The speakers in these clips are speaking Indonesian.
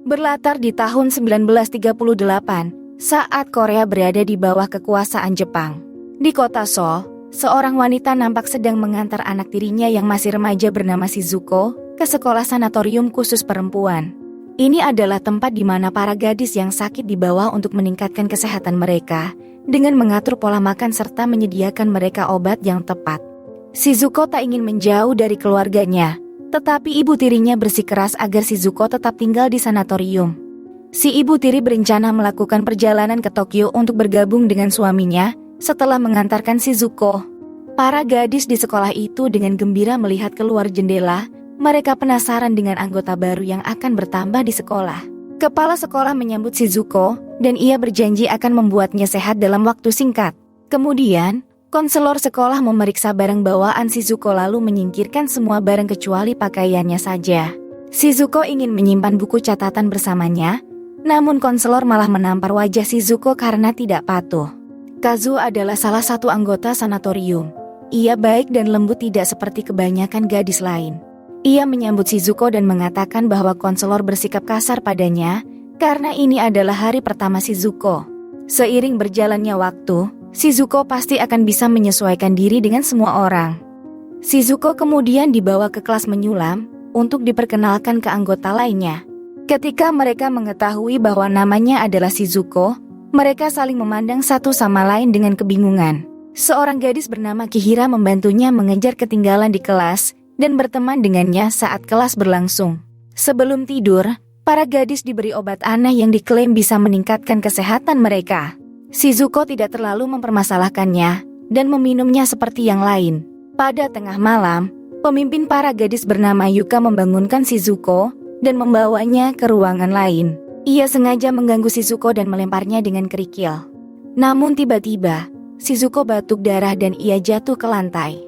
Berlatar di tahun 1938, saat Korea berada di bawah kekuasaan Jepang. Di kota Seoul, seorang wanita nampak sedang mengantar anak tirinya yang masih remaja bernama Shizuko ke sekolah sanatorium khusus perempuan. Ini adalah tempat di mana para gadis yang sakit dibawa untuk meningkatkan kesehatan mereka dengan mengatur pola makan serta menyediakan mereka obat yang tepat. Shizuko tak ingin menjauh dari keluarganya, tetapi ibu tirinya bersikeras agar Shizuko tetap tinggal di sanatorium. Si ibu tiri berencana melakukan perjalanan ke Tokyo untuk bergabung dengan suaminya setelah mengantarkan Shizuko. Para gadis di sekolah itu dengan gembira melihat keluar jendela. Mereka penasaran dengan anggota baru yang akan bertambah di sekolah. Kepala sekolah menyambut Shizuko dan ia berjanji akan membuatnya sehat dalam waktu singkat. Kemudian, konselor sekolah memeriksa barang bawaan Shizuko lalu menyingkirkan semua barang kecuali pakaiannya saja. Shizuko ingin menyimpan buku catatan bersamanya, namun konselor malah menampar wajah Shizuko karena tidak patuh. Kazuo adalah salah satu anggota sanatorium. Ia baik dan lembut tidak seperti kebanyakan gadis lain. Ia menyambut Shizuko dan mengatakan bahwa konselor bersikap kasar padanya karena ini adalah hari pertama Shizuko. Seiring berjalannya waktu, Shizuko pasti akan bisa menyesuaikan diri dengan semua orang. Shizuko kemudian dibawa ke kelas menyulam untuk diperkenalkan ke anggota lainnya. Ketika mereka mengetahui bahwa namanya adalah Shizuko, mereka saling memandang satu sama lain dengan kebingungan. Seorang gadis bernama Kihira membantunya mengejar ketinggalan di kelas dan berteman dengannya saat kelas berlangsung. Sebelum tidur, para gadis diberi obat aneh yang diklaim bisa meningkatkan kesehatan mereka. Shizuko tidak terlalu mempermasalahkannya dan meminumnya seperti yang lain. Pada tengah malam, pemimpin para gadis bernama Yuka membangunkan Shizuko dan membawanya ke ruangan lain. Ia sengaja mengganggu Shizuko dan melemparnya dengan kerikil. Namun tiba-tiba, Shizuko batuk darah dan ia jatuh ke lantai.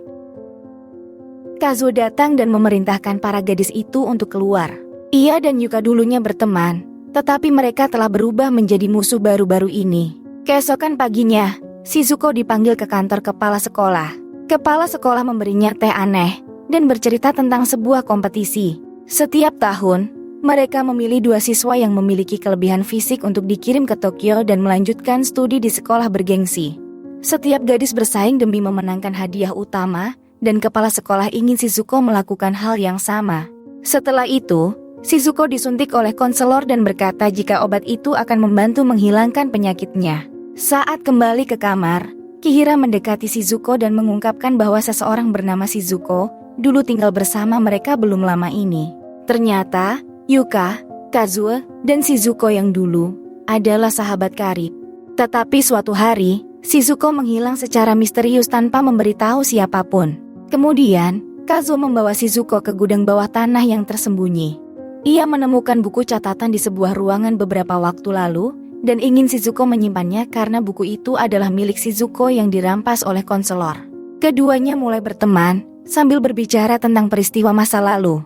Kazuo datang dan memerintahkan para gadis itu untuk keluar. Ia dan Yuka dulunya berteman, tetapi mereka telah berubah menjadi musuh baru-baru ini. Keesokan paginya, Shizuko dipanggil ke kantor kepala sekolah. Kepala sekolah memberinya teh aneh dan bercerita tentang sebuah kompetisi. Setiap tahun, mereka memilih 2 siswa yang memiliki kelebihan fisik untuk dikirim ke Tokyo dan melanjutkan studi di sekolah bergengsi. Setiap gadis bersaing demi memenangkan hadiah utama, dan kepala sekolah ingin Shizuko melakukan hal yang sama. Setelah itu, Shizuko disuntik oleh konselor dan berkata jika obat itu akan membantu menghilangkan penyakitnya. Saat kembali ke kamar, Kihira mendekati Shizuko dan mengungkapkan bahwa seseorang bernama Shizuko dulu tinggal bersama mereka belum lama ini. Ternyata, Yuka, Kazuo, dan Shizuko yang dulu adalah sahabat karib. Tetapi suatu hari, Shizuko menghilang secara misterius tanpa memberitahu siapapun. Kemudian, Kazuo membawa Shizuko ke gudang bawah tanah yang tersembunyi. Ia menemukan buku catatan di sebuah ruangan beberapa waktu lalu, dan ingin Shizuko menyimpannya karena buku itu adalah milik Shizuko yang dirampas oleh konselor. Keduanya mulai berteman, sambil berbicara tentang peristiwa masa lalu.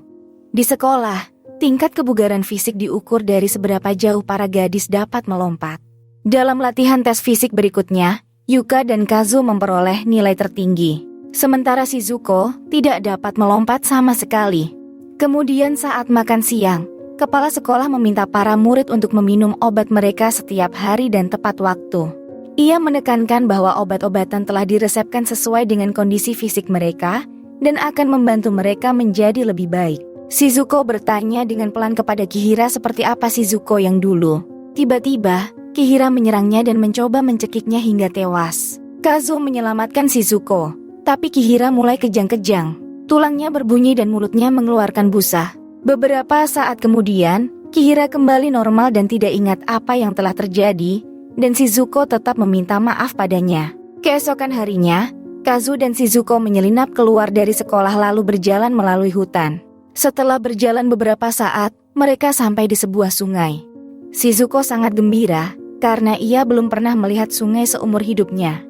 Di sekolah, tingkat kebugaran fisik diukur dari seberapa jauh para gadis dapat melompat. Dalam latihan tes fisik berikutnya, Yuka dan Kazuo memperoleh nilai tertinggi. Sementara Shizuko tidak dapat melompat sama sekali. Kemudian saat makan siang, kepala sekolah meminta para murid untuk meminum obat mereka setiap hari dan tepat waktu. Ia menekankan bahwa obat-obatan telah diresepkan sesuai dengan kondisi fisik mereka dan akan membantu mereka menjadi lebih baik. Shizuko bertanya dengan pelan kepada Kihira seperti apa Shizuko yang dulu. Tiba-tiba, Kihira menyerangnya dan mencoba mencekiknya hingga tewas. Kazuo menyelamatkan Shizuko. Tapi Kihira mulai kejang-kejang. Tulangnya berbunyi dan mulutnya mengeluarkan busa. Beberapa saat kemudian, Kihira kembali normal dan tidak ingat apa yang telah terjadi, dan Shizuko tetap meminta maaf padanya. Keesokan harinya, Kazuo dan Shizuko menyelinap keluar dari sekolah lalu berjalan melalui hutan. Setelah berjalan beberapa saat, mereka sampai di sebuah sungai. Shizuko sangat gembira, karena ia belum pernah melihat sungai seumur hidupnya.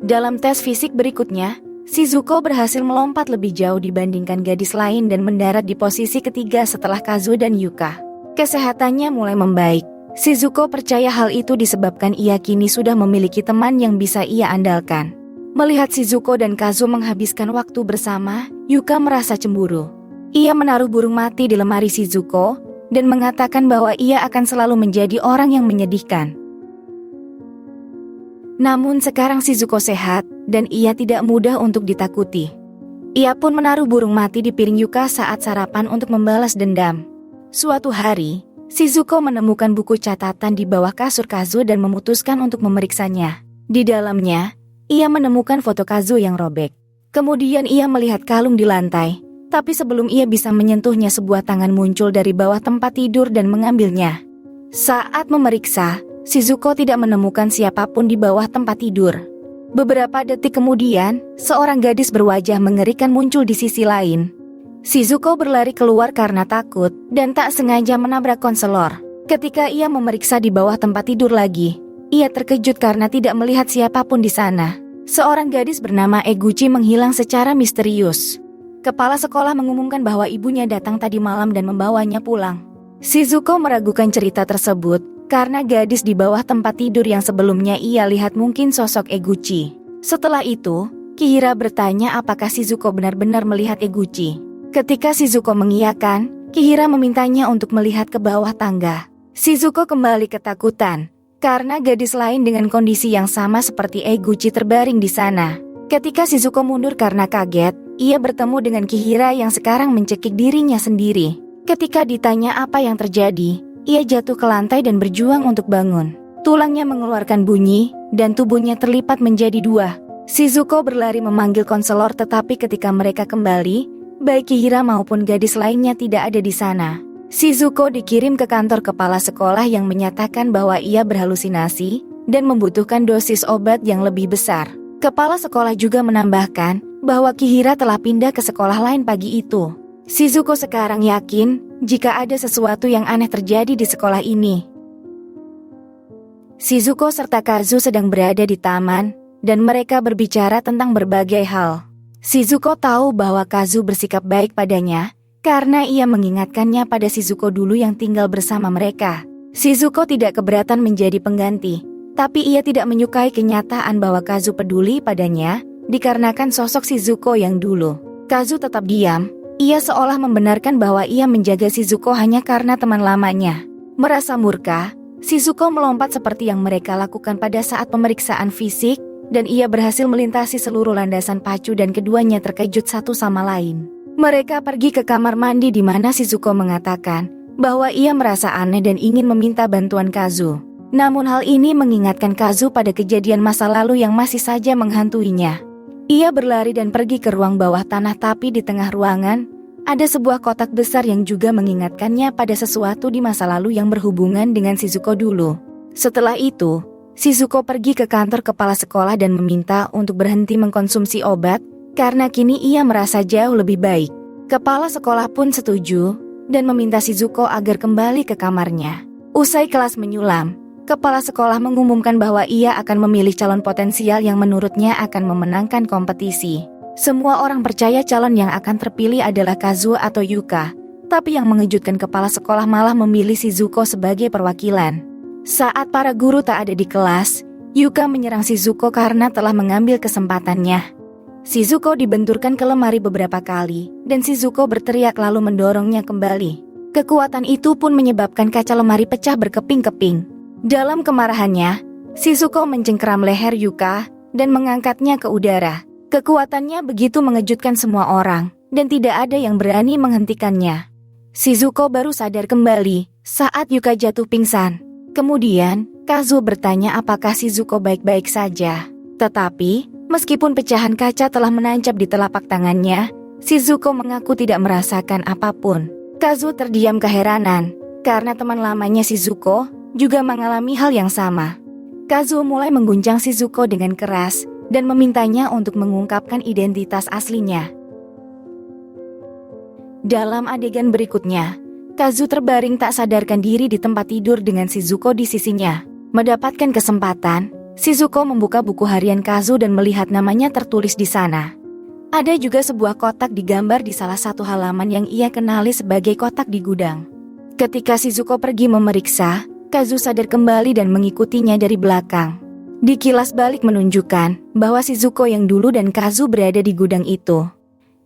Dalam tes fisik berikutnya, Shizuko berhasil melompat lebih jauh dibandingkan gadis lain dan mendarat di posisi ketiga setelah Kazuo dan Yuka. Kesehatannya mulai membaik. Shizuko percaya hal itu disebabkan ia kini sudah memiliki teman yang bisa ia andalkan. Melihat Shizuko dan Kazuo menghabiskan waktu bersama, Yuka merasa cemburu. Ia menaruh burung mati di lemari Shizuko dan mengatakan bahwa ia akan selalu menjadi orang yang menyedihkan. Namun sekarang Shizuko sehat dan ia tidak mudah untuk ditakuti. Ia pun menaruh burung mati di piring Yuka saat sarapan untuk membalas dendam. Suatu hari, Shizuko menemukan buku catatan di bawah kasur Kazu dan memutuskan untuk memeriksanya. Di dalamnya, ia menemukan foto Kazu yang robek. Kemudian ia melihat kalung di lantai, tapi sebelum ia bisa menyentuhnya sebuah tangan muncul dari bawah tempat tidur dan mengambilnya. Saat memeriksa, Shizuko tidak menemukan siapapun di bawah tempat tidur. Beberapa detik kemudian, seorang gadis berwajah mengerikan muncul di sisi lain. Shizuko berlari keluar karena takut dan tak sengaja menabrak konselor. Ketika ia memeriksa di bawah tempat tidur lagi, ia terkejut karena tidak melihat siapapun di sana. Seorang gadis bernama Eguchi menghilang secara misterius. Kepala sekolah mengumumkan bahwa ibunya datang tadi malam dan membawanya pulang. Shizuko meragukan cerita tersebut karena gadis di bawah tempat tidur yang sebelumnya ia lihat mungkin sosok Eguchi. Setelah itu, Kihira bertanya apakah Shizuko benar-benar melihat Eguchi. Ketika Shizuko mengiyakan, Kihira memintanya untuk melihat ke bawah tangga. Shizuko kembali ketakutan karena gadis lain dengan kondisi yang sama seperti Eguchi terbaring di sana. Ketika Shizuko mundur karena kaget, ia bertemu dengan Kihira yang sekarang mencekik dirinya sendiri. Ketika ditanya apa yang terjadi, ia jatuh ke lantai dan berjuang untuk bangun. Tulangnya mengeluarkan bunyi, dan tubuhnya terlipat menjadi dua. Shizuko berlari memanggil konselor tetapi ketika mereka kembali, baik Kihira maupun gadis lainnya tidak ada di sana. Shizuko dikirim ke kantor kepala sekolah yang menyatakan bahwa ia berhalusinasi dan membutuhkan dosis obat yang lebih besar. Kepala sekolah juga menambahkan bahwa Kihira telah pindah ke sekolah lain pagi itu. Shizuko sekarang yakin jika ada sesuatu yang aneh terjadi di sekolah ini. Shizuko serta Kazu sedang berada di taman dan mereka berbicara tentang berbagai hal. Shizuko tahu bahwa Kazu bersikap baik padanya karena ia mengingatkannya pada Shizuko dulu yang tinggal bersama mereka. Shizuko tidak keberatan menjadi pengganti, tapi ia tidak menyukai kenyataan bahwa Kazu peduli padanya dikarenakan sosok Shizuko yang dulu. Kazu tetap diam, ia seolah membenarkan bahwa ia menjaga Shizuko hanya karena teman lamanya. Merasa murka, Shizuko melompat seperti yang mereka lakukan pada saat pemeriksaan fisik, dan ia berhasil melintasi seluruh landasan pacu dan keduanya terkejut satu sama lain. Mereka pergi ke kamar mandi di mana Shizuko mengatakan bahwa ia merasa aneh dan ingin meminta bantuan Kazu. Namun hal ini mengingatkan Kazu pada kejadian masa lalu yang masih saja menghantuinya. Ia berlari dan pergi ke ruang bawah tanah tapi di tengah ruangan, ada sebuah kotak besar yang juga mengingatkannya pada sesuatu di masa lalu yang berhubungan dengan Shizuko dulu. Setelah itu, Shizuko pergi ke kantor kepala sekolah dan meminta untuk berhenti mengkonsumsi obat, karena kini ia merasa jauh lebih baik. Kepala sekolah pun setuju, dan meminta Shizuko agar kembali ke kamarnya. Usai kelas menyulam, kepala sekolah mengumumkan bahwa ia akan memilih calon potensial yang menurutnya akan memenangkan kompetisi. Semua orang percaya calon yang akan terpilih adalah Kazuo atau Yuka, tapi yang mengejutkan kepala sekolah malah memilih Shizuko sebagai perwakilan. Saat para guru tak ada di kelas, Yuka menyerang Shizuko karena telah mengambil kesempatannya. Shizuko dibenturkan ke lemari beberapa kali, dan Shizuko berteriak lalu mendorongnya kembali. Kekuatan itu pun menyebabkan kaca lemari pecah berkeping-keping. Dalam kemarahannya, Shizuko mencengkeram leher Yuka dan mengangkatnya ke udara. Kekuatannya begitu mengejutkan semua orang, dan tidak ada yang berani menghentikannya. Shizuko baru sadar kembali saat Yuka jatuh pingsan. Kemudian, Kazuo bertanya apakah Shizuko baik-baik saja. Tetapi, meskipun pecahan kaca telah menancap di telapak tangannya, Shizuko mengaku tidak merasakan apapun. Kazuo terdiam keheranan, karena teman lamanya Shizuko juga mengalami hal yang sama. Kazuo mulai mengguncang Shizuko dengan keras, dan memintanya untuk mengungkapkan identitas aslinya. Dalam adegan berikutnya, Kazuo terbaring tak sadarkan diri di tempat tidur dengan Shizuko di sisinya. Mendapatkan kesempatan, Shizuko membuka buku harian Kazuo dan melihat namanya tertulis di sana. Ada juga sebuah kotak digambar di salah satu halaman yang ia kenali sebagai kotak di gudang. Ketika Shizuko pergi memeriksa, Kazuo sadar kembali dan mengikutinya dari belakang. Dikilas balik menunjukkan bahwa Shizuko yang dulu dan Kazuo berada di gudang itu.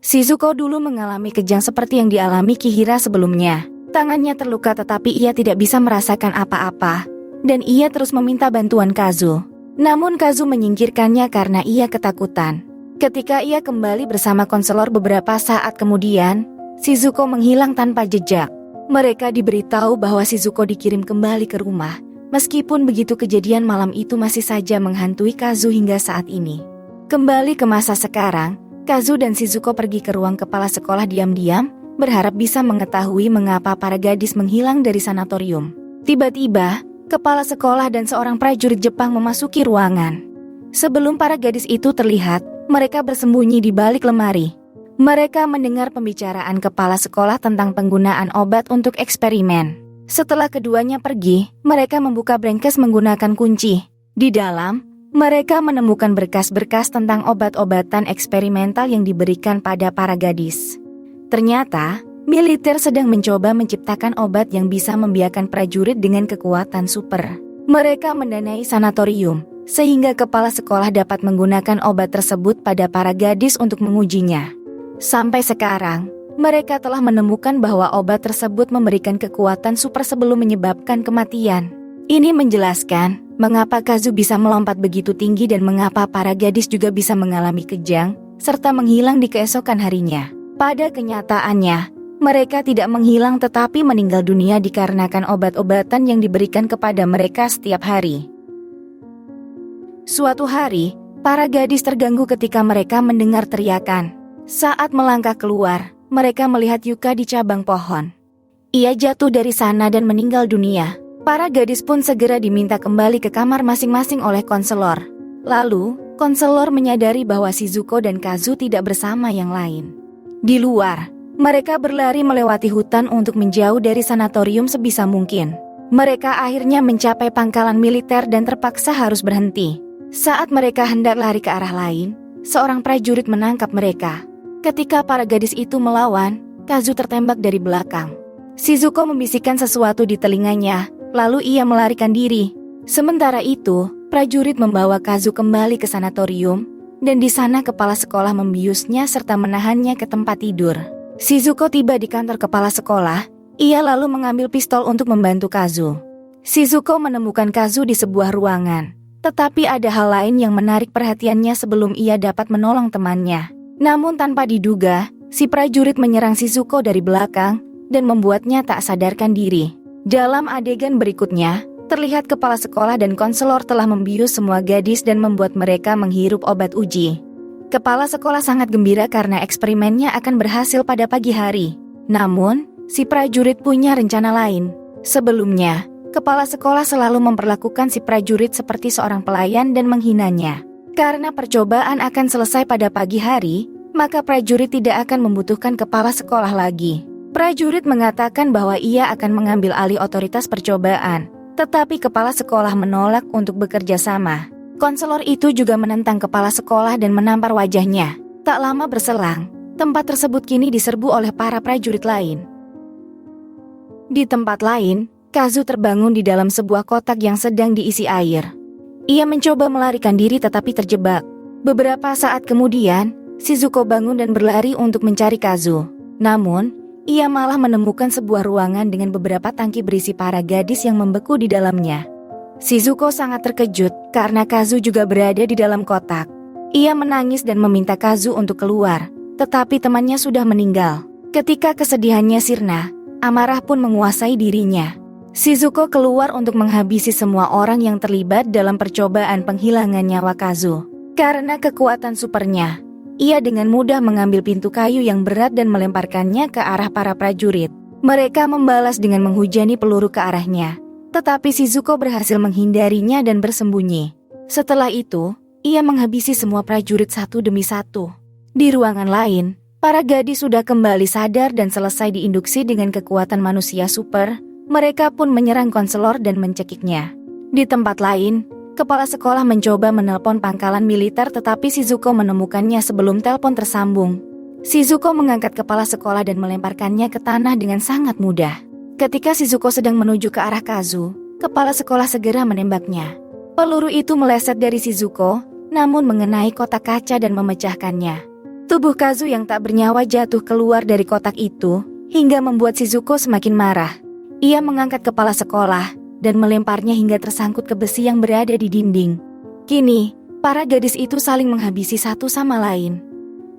Shizuko dulu mengalami kejang seperti yang dialami Kihira sebelumnya. Tangannya terluka tetapi ia tidak bisa merasakan apa-apa, dan ia terus meminta bantuan Kazu. Namun Kazu menyingkirkannya karena ia ketakutan. Ketika ia kembali bersama konselor beberapa saat kemudian, Shizuko menghilang tanpa jejak. Mereka diberitahu bahwa Shizuko dikirim kembali ke rumah. Meskipun begitu, kejadian malam itu masih saja menghantui Kazu hingga saat ini. Kembali ke masa sekarang, Kazu dan Shizuko pergi ke ruang kepala sekolah diam-diam, berharap bisa mengetahui mengapa para gadis menghilang dari sanatorium. Tiba-tiba, kepala sekolah dan seorang prajurit Jepang memasuki ruangan. Sebelum para gadis itu terlihat, mereka bersembunyi di balik lemari. Mereka mendengar pembicaraan kepala sekolah tentang penggunaan obat untuk eksperimen. Setelah keduanya pergi, mereka membuka brengkes menggunakan kunci. Di dalam, mereka menemukan berkas-berkas tentang obat-obatan eksperimental yang diberikan pada para gadis. Ternyata, militer sedang mencoba menciptakan obat yang bisa membiarkan prajurit dengan kekuatan super. Mereka mendanai sanatorium, sehingga kepala sekolah dapat menggunakan obat tersebut pada para gadis untuk mengujinya. Sampai sekarang, mereka telah menemukan bahwa obat tersebut memberikan kekuatan super sebelum menyebabkan kematian. Ini menjelaskan mengapa Kazu bisa melompat begitu tinggi dan mengapa para gadis juga bisa mengalami kejang, serta menghilang di keesokan harinya. Pada kenyataannya, mereka tidak menghilang tetapi meninggal dunia dikarenakan obat-obatan yang diberikan kepada mereka setiap hari. Suatu hari, para gadis terganggu ketika mereka mendengar teriakan. Saat melangkah keluar, mereka melihat Yuka di cabang pohon. Ia jatuh dari sana dan meninggal dunia. Para gadis pun segera diminta kembali ke kamar masing-masing oleh konselor. Lalu, konselor menyadari bahwa Shizuko dan Kazu tidak bersama yang lain. Di luar, mereka berlari melewati hutan untuk menjauh dari sanatorium sebisa mungkin. Mereka akhirnya mencapai pangkalan militer dan terpaksa harus berhenti. Saat mereka hendak lari ke arah lain, seorang prajurit menangkap mereka. Ketika para gadis itu melawan, Kazu tertembak dari belakang. Shizuko membisikkan sesuatu di telinganya, lalu ia melarikan diri. Sementara itu, prajurit membawa Kazu kembali ke sanatorium, dan di sana kepala sekolah membiusnya serta menahannya ke tempat tidur. Shizuko tiba di kantor kepala sekolah, ia lalu mengambil pistol untuk membantu Kazu. Shizuko menemukan Kazu di sebuah ruangan, tetapi ada hal lain yang menarik perhatiannya sebelum ia dapat menolong temannya. Namun tanpa diduga, si prajurit menyerang Shizuko dari belakang dan membuatnya tak sadarkan diri. Dalam adegan berikutnya, terlihat kepala sekolah dan konselor telah membius semua gadis dan membuat mereka menghirup obat uji. Kepala sekolah sangat gembira karena eksperimennya akan berhasil pada pagi hari. Namun, si prajurit punya rencana lain. Sebelumnya, kepala sekolah selalu memperlakukan si prajurit seperti seorang pelayan dan menghinanya. Karena percobaan akan selesai pada pagi hari, maka prajurit tidak akan membutuhkan kepala sekolah lagi. Prajurit mengatakan bahwa ia akan mengambil alih otoritas percobaan, tetapi kepala sekolah menolak untuk bekerja sama. Konselor itu juga menentang kepala sekolah dan menampar wajahnya. Tak lama berselang, tempat tersebut kini diserbu oleh para prajurit lain. Di tempat lain, Kazu terbangun di dalam sebuah kotak yang sedang diisi air. Ia mencoba melarikan diri tetapi terjebak. Beberapa saat kemudian, Shizuko bangun dan berlari untuk mencari Kazu. Namun, ia malah menemukan sebuah ruangan dengan beberapa tangki berisi para gadis yang membeku di dalamnya. Shizuko sangat terkejut karena Kazu juga berada di dalam kotak. Ia menangis dan meminta Kazu untuk keluar, tetapi temannya sudah meninggal. Ketika kesedihannya sirna, amarah pun menguasai dirinya. Shizuko keluar untuk menghabisi semua orang yang terlibat dalam percobaan penghilangan nyawa Kazu. Karena kekuatan supernya, ia dengan mudah mengambil pintu kayu yang berat dan melemparkannya ke arah para prajurit. Mereka membalas dengan menghujani peluru ke arahnya, tetapi Shizuko berhasil menghindarinya dan bersembunyi. Setelah itu, ia menghabisi semua prajurit satu demi satu. Di ruangan lain, para gadis sudah kembali sadar dan selesai diinduksi dengan kekuatan manusia super. Mereka pun menyerang konselor dan mencekiknya. Di tempat lain, kepala sekolah mencoba menelpon pangkalan militer tetapi Shizuko menemukannya sebelum telepon tersambung. Shizuko mengangkat kepala sekolah dan melemparkannya ke tanah dengan sangat mudah. Ketika Shizuko sedang menuju ke arah Kazu, kepala sekolah segera menembaknya. Peluru itu meleset dari Shizuko, namun mengenai kotak kaca dan memecahkannya. Tubuh Kazu yang tak bernyawa jatuh keluar dari kotak itu. hingga membuat Shizuko semakin marah. Ia mengangkat kepala sekolah dan melemparnya hingga tersangkut ke besi yang berada di dinding. Kini, para gadis itu saling menghabisi satu sama lain.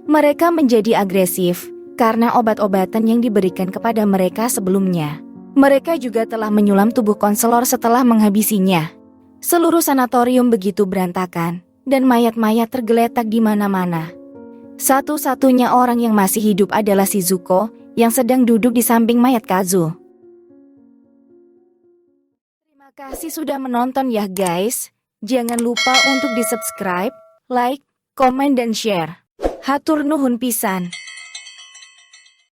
Mereka menjadi agresif karena obat-obatan yang diberikan kepada mereka sebelumnya. Mereka juga telah menyulam tubuh konselor setelah menghabisinya. Seluruh sanatorium begitu berantakan dan mayat-mayat tergeletak di mana-mana. Satu-satunya orang yang masih hidup adalah Shizuko yang sedang duduk di samping mayat Kazu. Terima kasih sudah menonton ya guys. Jangan lupa untuk di-subscribe, like, komen dan share. Hatur nuhun pisan.